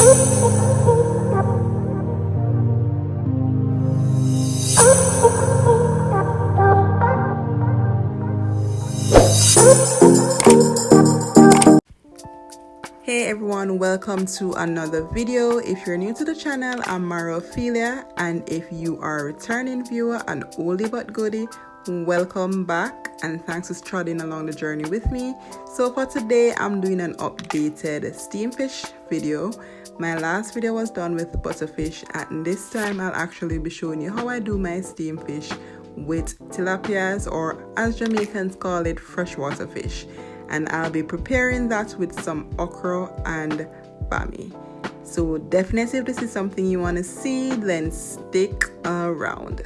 Hey everyone, welcome to another video. If you're new to the channel, I'm Ophelia, and if you are a returning viewer, an oldie but goodie, welcome back and thanks for trotting along the journey with me. So for today, I'm doing an updated steam fish video. My last video was done with butterfish, and this time I'll actually be showing you how I do my steam fish with tilapias, or as Jamaicans call it, freshwater fish. And I'll be preparing that with some okra and BAMMY. So definitely, if this is something you want to see, then stick around.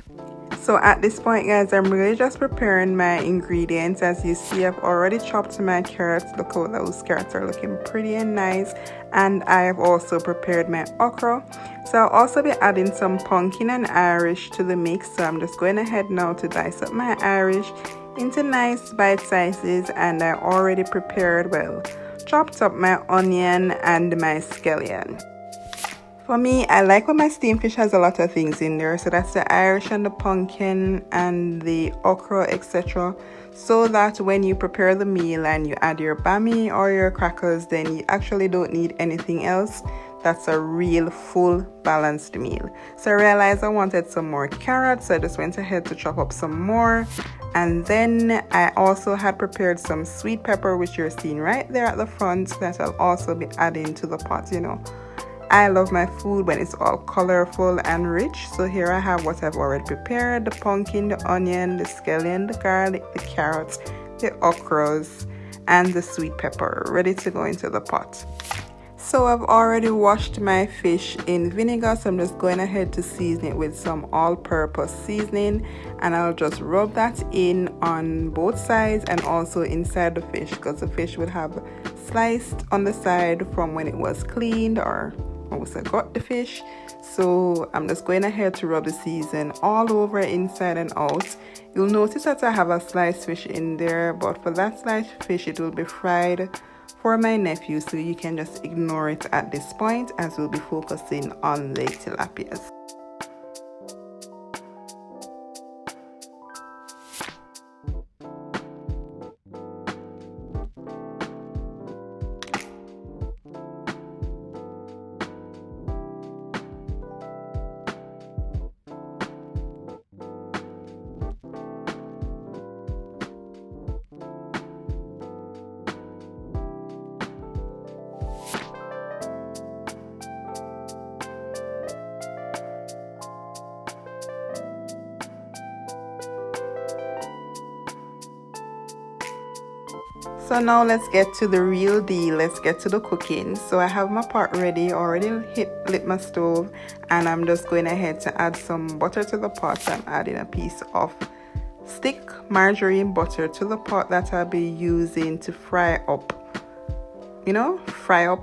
So at this point, guys, I'm really just preparing my ingredients. As you see, I've already chopped my carrots. Look how those carrots are looking pretty and nice. And I have also prepared my okra. So I'll also be adding some pumpkin and Irish to the mix. So I'm just going ahead now to dice up my Irish into nice bite sizes, and I already prepared, chopped up my onion and my scallion. For me, I like when my steamed fish has a lot of things in there, so that's the Irish and the pumpkin and the okra, etc. So that when you prepare the meal and you add your BAMMY or your crackers, then you actually don't need anything else. That's a real full balanced meal. So I realized I wanted some more carrots, so I just went ahead to chop up some more. And then I also had prepared some sweet pepper, which you're seeing right there at the front, that I'll also be adding to the pot. You know, I love my food when it's all colorful and rich. So here I have what I've already prepared: the pumpkin, the onion, the scallion, the garlic, the carrots, the okras, and the sweet pepper, ready to go into the pot. So I've already washed my fish in vinegar, so I'm just going ahead to season it with some all-purpose seasoning, and I'll just rub that in on both sides and also inside the fish, because the fish would have sliced on the side from when it was cleaned or once I got the fish. So I'm just going ahead to rub the season all over, inside and out. You'll notice that I have a sliced fish in there, but for that sliced fish it will be fried for my nephew, so you can just ignore it at this point, as we'll be focusing on the tilapias. So now let's get to the real deal. Let's get to the cooking. So I have my pot ready, already lit my stove, and I'm just going ahead to add some butter to the pot. I'm adding a piece of stick margarine butter to the pot that I'll be using to fry up,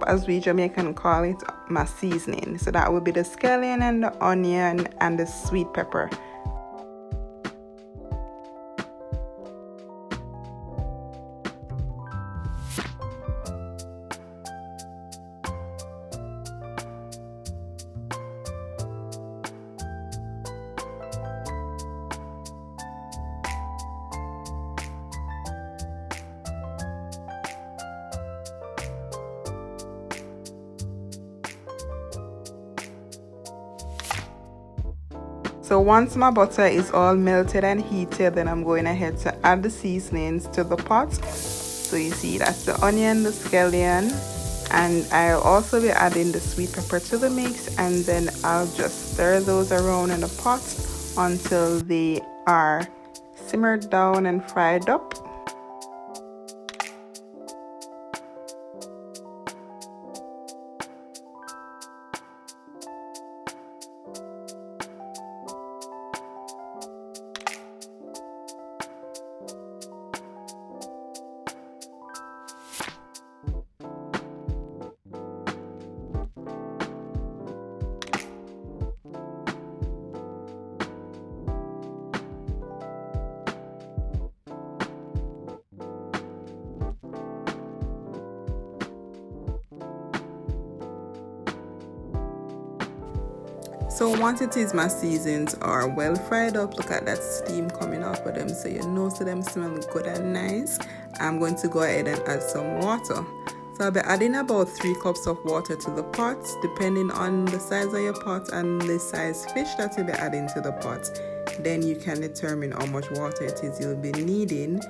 as we Jamaican call it, my seasoning. So that will be the scallion and the onion and the sweet pepper. So once my butter is all melted and heated, then I'm going ahead to add the seasonings to the pot. So you see, that's the onion, the scallion, and I'll also be adding the sweet pepper to the mix, and then I'll just stir those around in the pot until they are simmered down and fried up. So once it is my seasons are well fried up, look at that steam coming off of them, so you know so them smell good and nice. I'm going to go ahead and add some water. So I'll be adding about 3 cups of water to the pot, depending on the size of your pot and the size fish that you'll be adding to the pot. Then you can determine how much water it is you'll be needing.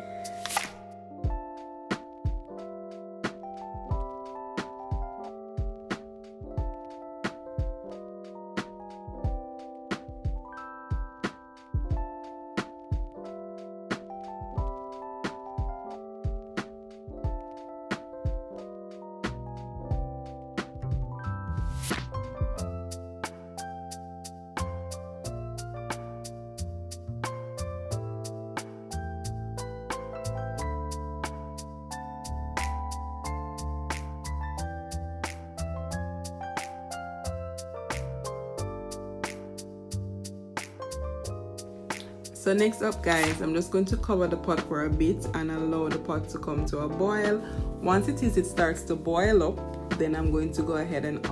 So next up guys, I'm just going to cover the pot for a bit and allow the pot to come to a boil. Once it starts to boil up, then I'm going to go ahead and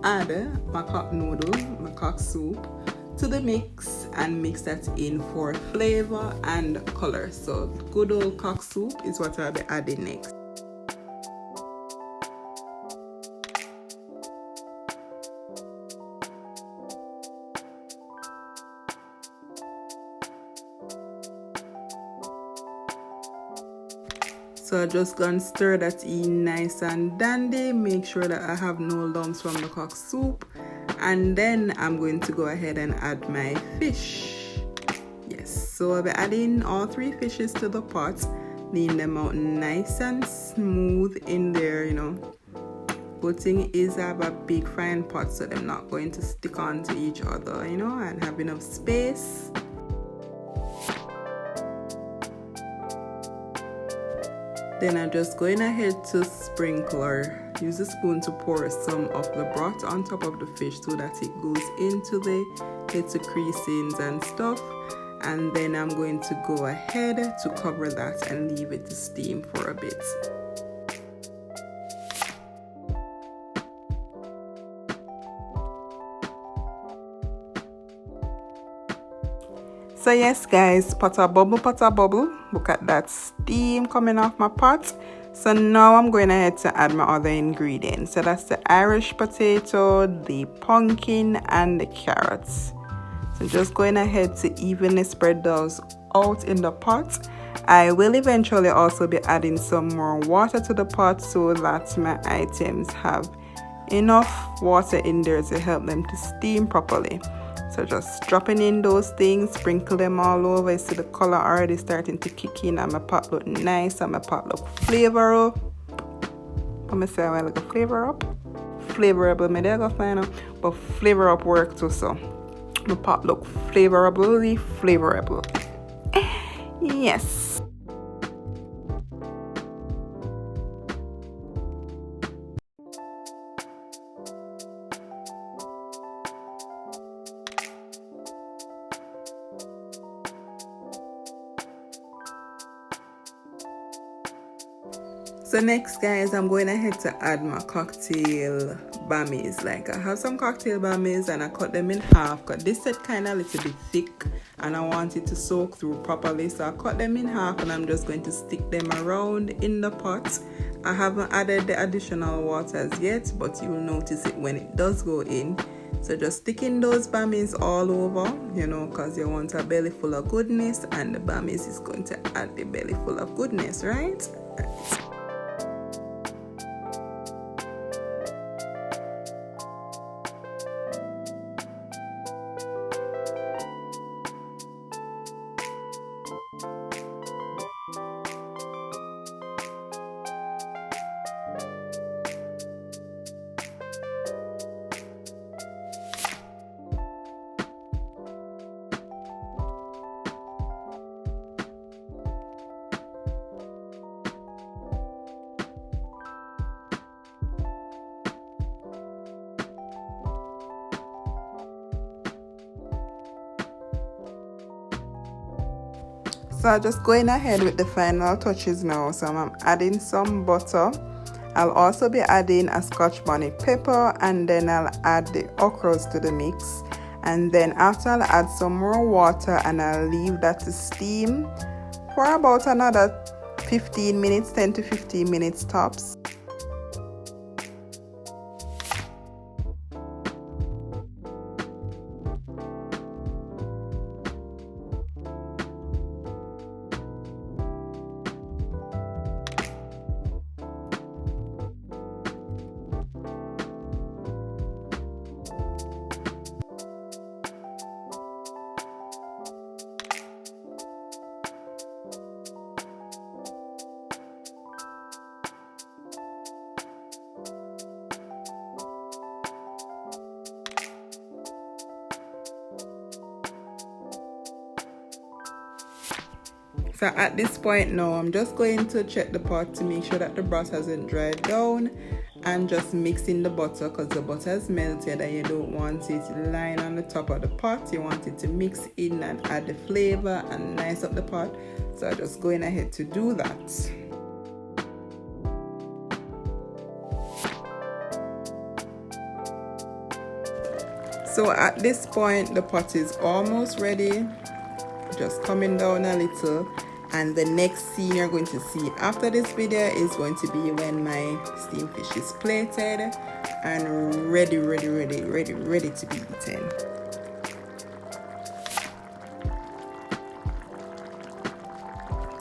add my cock noodle, my cock soup to the mix and mix that in for flavor and color. So good old cock soup is what I'll be adding next. So I just gonna stir that in nice and dandy, make sure that I have no lumps from the cock soup, and then I'm going to go ahead and add my fish. Yes, so I'll be adding all 3 fishes to the pot, leaving them out nice and smooth in there, you know. Good thing is I have a big frying pot so they're not going to stick onto each other, you know, and have enough space. Then I'm just going ahead to sprinkle or use a spoon to pour some of the broth on top of the fish so that it goes into the little creasings and stuff. And then I'm going to go ahead to cover that and leave it to steam for a bit. So yes guys, pot a bubble, look at that steam coming off my pot. So now I'm going ahead to add my other ingredients. So that's the Irish potato, the pumpkin and the carrots. So just going ahead to evenly spread those out in the pot. I will eventually also be adding some more water to the pot so that my items have enough water in there to help them to steam properly. So just dropping in those things, sprinkle them all over. You see the color already starting to kick in and my pot look nice and my pot look flavorful. I'm gonna say I like a flavor up. Flavorable, maybe I go find out, but flavor up work too. So my pot look flavorably flavorable. Yes. So next guys, I'm going ahead to add my cocktail BAMMYs. Like I have some cocktail BAMMYs and I cut them in half because this set kind of a little bit thick and I want it to soak through properly. So I cut them in half and I'm just going to stick them around in the pot. I haven't added the additional waters yet, but you'll notice it when it does go in. So just sticking those BAMMYs all over, you know, because you want a belly full of goodness and the BAMMYs is going to add the belly full of goodness, right? So I'm just going ahead with the final touches now. So I'm adding some butter. I'll also be adding a Scotch bonnet pepper, and then I'll add the okras to the mix. And then after, I'll add some more water and I'll leave that to steam for about another 15 minutes, 10 to 15 minutes tops. So at this point now, I'm just going to check the pot to make sure that the broth hasn't dried down, and just mixing the butter because the butter is melted and you don't want it lying on the top of the pot. You want it to mix in and add the flavor and nice up the pot. So I'm just going ahead to do that. So at this point, the pot is almost ready, just coming down a little. And the next scene you're going to see after this video is going to be when my steamed fish is plated and ready to be eaten.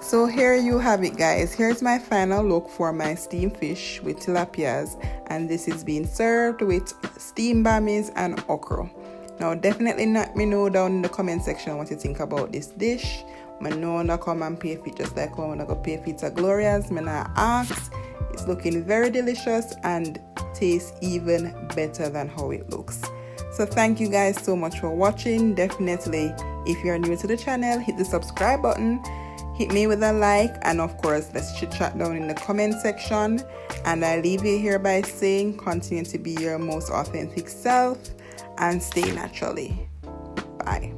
So here you have it, guys. Here's my final look for my steamed fish with tilapias, and this is being served with steamed bammies and okra. Now definitely let me know down in the comment section what you think about this dish. I know I come and pay for it just like when I go pay for it to Gloria's. I ask. It's looking very delicious and tastes even better than how it looks. So thank you guys so much for watching. Definitely, if you're new to the channel, hit the subscribe button, hit me with a like, and of course let's chit chat down in the comment section. And I leave you here by saying, continue to be your most authentic self and stay naturally. Bye.